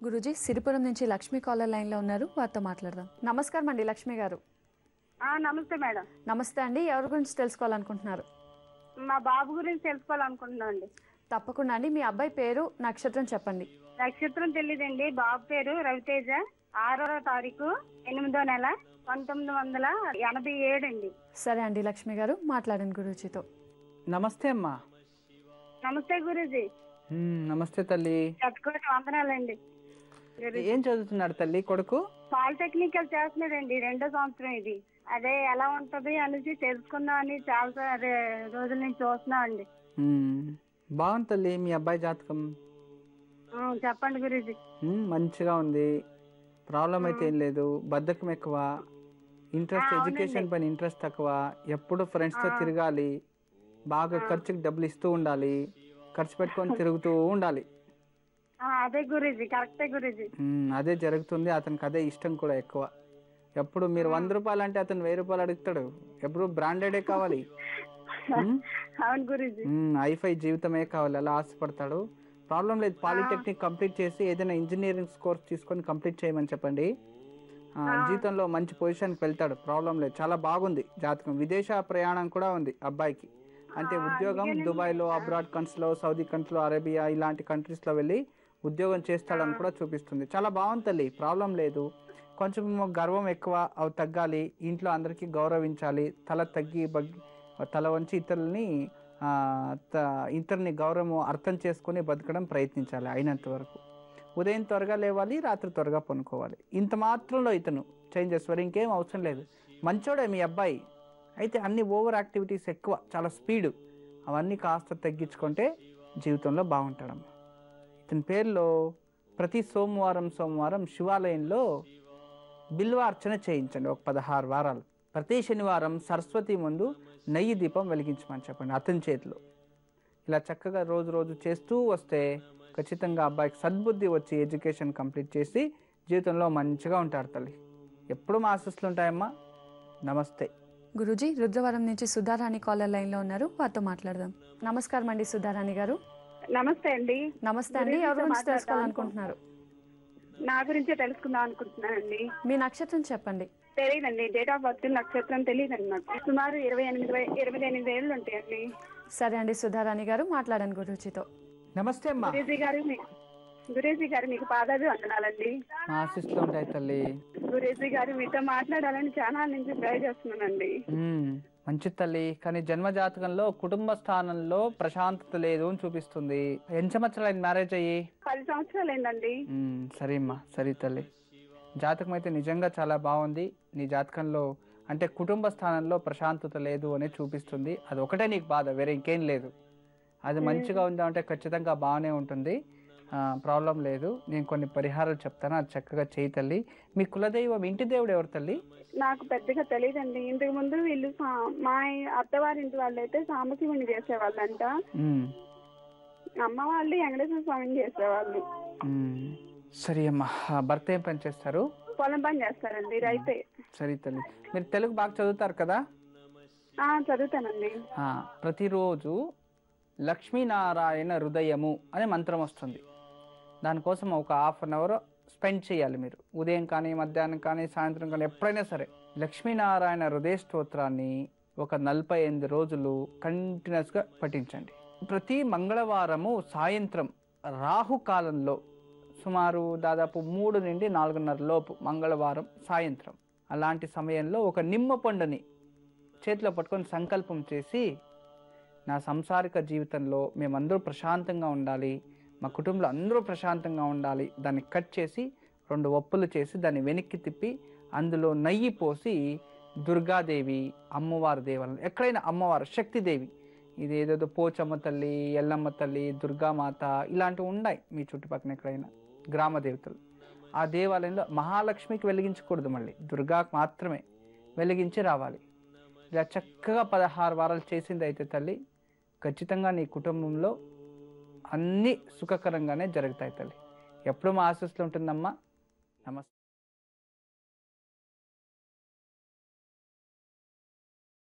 గురూజీ సిరిపురం నుంచి లక్ష్మీ కాలర్ లైన్లో ఉన్నారు, వారితో మాట్లాడదాం. నమస్కారం అండి లక్ష్మి గారు. నమస్తే మేడం. నమస్తే అండి. ఎవరి గురించి తెలుసుకోవాలనుకుంటున్నారు? మా బాబు గురించి తెలుసుకోవాలనుకుంటున్నాను అండి. తప్పకుండా అండి. మీ అబ్బాయి పేరు, నక్షత్రం చెప్పండి. నక్షత్రం తెలియదండి. బాబు పేరు రవితేజ. 6వ తారీఖు 8వ నెల 1987 అండి. సరే అండి లక్ష్మి గారు, మాట్లాడండి గురూజీతో. నమస్తే అమ్మా. నమస్తే గురూజీ. నమస్తే తల్లి. చట్టుకోటి వందనాలండి. ఏం చదువుతున్నాడు తల్లి కొడుకు? పాలిటెక్నికల్ చేస్తున్నాడండి, 2వ సంవత్సరం ఇది. అదే ఎలా ఉంటది అనేసి తెలుసుకుందాం అని చాలా రోజుల నుంచి చూస్తున్నాం అండి. బాగుంది తల్లి మీ అబ్బాయి జాతకం. చెప్పండి గురూజీ. మంచిగా ఉంది, ప్రాబ్లం అయితే ఏం లేదు. బద్ధకం ఎక్కువ, ఇంట్రెస్ట్ ఎడ్యుకేషన్ పైన ఇంట్రెస్ట్ తక్కువ, ఎప్పుడు ఫ్రెండ్స్ తో తిరగాలి, బాగా ఖర్చుకి డబ్బులు ఇస్తూ ఉండాలి, ఖర్చు పెట్టుకొని తిరుగుతూ ఉండాలి. అదే గురూజీ, కరెక్టే గురూజీ. అదే జరుగుతుంది. అతనికి అదే ఇష్టం కూడా ఎక్కువ. ఎప్పుడు మీరు 100 రూపాయలు అంటే అతను 1000 రూపాయలు అడుగుతాడు. ఎప్పుడు బ్రాండెడే కావాలి, అవును గురూజీ. ఐఫై జీవితమే కావాలి, అలా ఆశపడతాడు. ప్రాబ్లం లేదు. పాలిటెక్నిక్ కంప్లీట్ చేసి ఏదైనా ఇంజనీరింగ్ కోర్స్ తీసుకొని కంప్లీట్ చేయమని చెప్పండి. జీవితంలో మంచి పొజిషన్కి వెళ్తాడు. ప్రాబ్లం లేదు, చాలా బాగుంది జాతకం. విదేశ ప్రయాణం కూడా ఉంది అబ్బాయికి. అంటే ఉద్యోగం దుబాయ్లో, అబ్రాడ్ కంట్రీస్లో, సౌదీ కంట్రీలో, అరేబియా ఇలాంటి కంట్రీస్లో వెళ్ళి ఉద్యోగం చేస్తాడని కూడా చూపిస్తుంది. చాలా బాగుంది తల్లి, ప్రాబ్లం లేదు. కొంచెం గర్వం ఎక్కువ, అవి తగ్గాలి. ఇంట్లో అందరికీ గౌరవించాలి. తల వంచి ఇతరుని గౌరవం అర్థం చేసుకొని బతకడం ప్రయత్నించాలి అయినంత వరకు. ఉదయం త్వరగా లేవాలి, రాత్రి త్వరగా పనుకోవాలి. ఇంత మాత్రంలో ఇతను చేంజెస్, మరి ఇంకేం అవసరం లేదు. మంచోడే మీ అబ్బాయి. అయితే అన్ని ఓవర్ యాక్టివిటీస్ ఎక్కువ, చాలా స్పీడు, అవన్నీ కాస్త తగ్గించుకుంటే జీవితంలో బాగుంటాడమ్మా. ఇతని పేరులో ప్రతి సోమవారం శివాలయంలో బిల్వార్చన చేయించండి, ఒక 16 వారాలు. ప్రతి శనివారం సరస్వతి ముందు నెయ్యి దీపం వెలిగించమని చెప్పండి అతని చేతిలో. ఇలా చక్కగా రోజు చేస్తూ వస్తే ఖచ్చితంగా అబ్బాయికి సద్బుద్ధి వచ్చి ఎడ్యుకేషన్ కంప్లీట్ చేసి జీవితంలో మంచిగా ఉంటారు తల్లి. ఎప్పుడు మా ఆశీస్సులు ఉంటాయమ్మా. నమస్తే. గురూజీ రుద్రవరం నుంచి సుధారాణి కాలర్ లైన్లో ఉన్నారు, వారితో మాట్లాడదాం. నమస్కారం అండి సుధారాణి గారు. నమస్తే అండి. నమస్తే అండి. ఎవరి గురించి తెలుసుకోవాలనుకుంటున్నారు? నా గురించే తెలుసుకుందాం అనుకుంటున్నానండి. మీ నక్షత్రం చెప్పండి. తెలియదండి, డేట్ ఆఫ్ బర్త్ నక్షత్రం తెలియదండి నాకు. సుమారు 28 ఏళ్ళు ఉంటాయండి. సరే అండి సుధారాణి గారు, మాట్లాడండి గురూజీతో. నమస్తే అమ్మా. గురూజీ గారు మీకు పాదాలు వందనాలండి. మా ఆశీస్సులు ఉంటాయి తల్లి. గురూజీ గారు మీతో మాట్లాడాలని చాలా నుంచి ట్రై చేస్తున్నానండి. మంచి తల్లి, కానీ జన్మ జాతకంలో కుటుంబ స్థానంలో ప్రశాంతత లేదు అని చూపిస్తుంది. ఎన్ని సంవత్సరాలు అయింది మ్యారేజ్ అయ్యి? 10 సంవత్సరాలు అయిందండి. సరే అమ్మా, సరే తల్లి. జాతకం అయితే నిజంగా చాలా బాగుంది. నీ జాతకంలో అంటే కుటుంబ స్థానంలో ప్రశాంతత లేదు అని చూపిస్తుంది. అది ఒకటే నీకు బాధ, వేరే ఇంకేం లేదు. అది మంచిగా ఉందా అంటే ఖచ్చితంగా బాగానే ఉంటుంది, ప్రాబ్లం లేదు. నేను కొన్ని పరిహారాలు చెప్తాను, అది చక్కగా చేయి తల్లి. మీ కులదైవం, ఇంటి దేవుడు ఎవరు తల్లి? నాకు పెద్దగా తెలియదండి. ఇంతకు ముందు వీళ్ళు మా అత్తవారింటి వాళ్ళు అయితే సాంబశివుని చేసేవాళ్ళంట. అమ్మ వాళ్ళు వెంకటేశ్వర స్వామిని చేసేవాళ్ళు. సరే అమ్మా. భర్త ఏం పని చేస్తారు? పొలం పని చేస్తారండి, రైతే. సరే తల్లి. మీరు తెలుగు బాగా చదువుతారు కదా? చదువుతానండి. ప్రతిరోజు లక్ష్మీనారాయణ హృదయము అనే మంత్రం వస్తుంది. దానికోసం ఒక 1/2 అవర్ స్పెండ్ చేయాలి మీరు. ఉదయం కానీ, మధ్యాహ్నం కానీ, సాయంత్రం కానీ, ఎప్పుడైనా సరే లక్ష్మీనారాయణ హృదయ స్తోత్రాన్ని ఒక 48 రోజులు కంటిన్యూస్గా పఠించండి. ప్రతి మంగళవారము సాయంత్రం రాహుకాలంలో సుమారు దాదాపు 3 నుండి 4:30 లోపు మంగళవారం సాయంత్రం అలాంటి సమయంలో ఒక నిమ్మ పండుని చేతిలో పట్టుకొని సంకల్పం చేసి, నా సంసారిక జీవితంలో మేమందరూ ప్రశాంతంగా ఉండాలి, మా కుటుంబంలో అందరూ ప్రశాంతంగా ఉండాలి, దాన్ని కట్ చేసి 2 ఒప్పులు చేసి దాన్ని వెనక్కి తిప్పి అందులో నెయ్యి పోసి దుర్గాదేవి, అమ్మవారి దేవాలయం, ఎక్కడైనా అమ్మవారు, శక్తిదేవి, ఇది ఏదేదో పోచమ్మ తల్లి, ఎల్లమ్మ తల్లి, దుర్గామాత ఇలాంటివి ఉన్నాయి మీ చుట్టుపక్కల ఎక్కడైనా గ్రామ దేవతలు, ఆ దేవాలయంలో మహాలక్ష్మికి వెలిగించకూడదు, మళ్ళీ దుర్గాకు మాత్రమే వెలిగించి రావాలి. ఇలా చక్కగా 16 వారాలు చేసింది అయితే తల్లి, ఖచ్చితంగా నీ కుటుంబంలో అన్నీ సుఖకరంగానే జరుగుతాయి తల్లి. ఎప్పుడు మా ఆశీస్సులు ఉంటుందమ్మా. నమస్తే.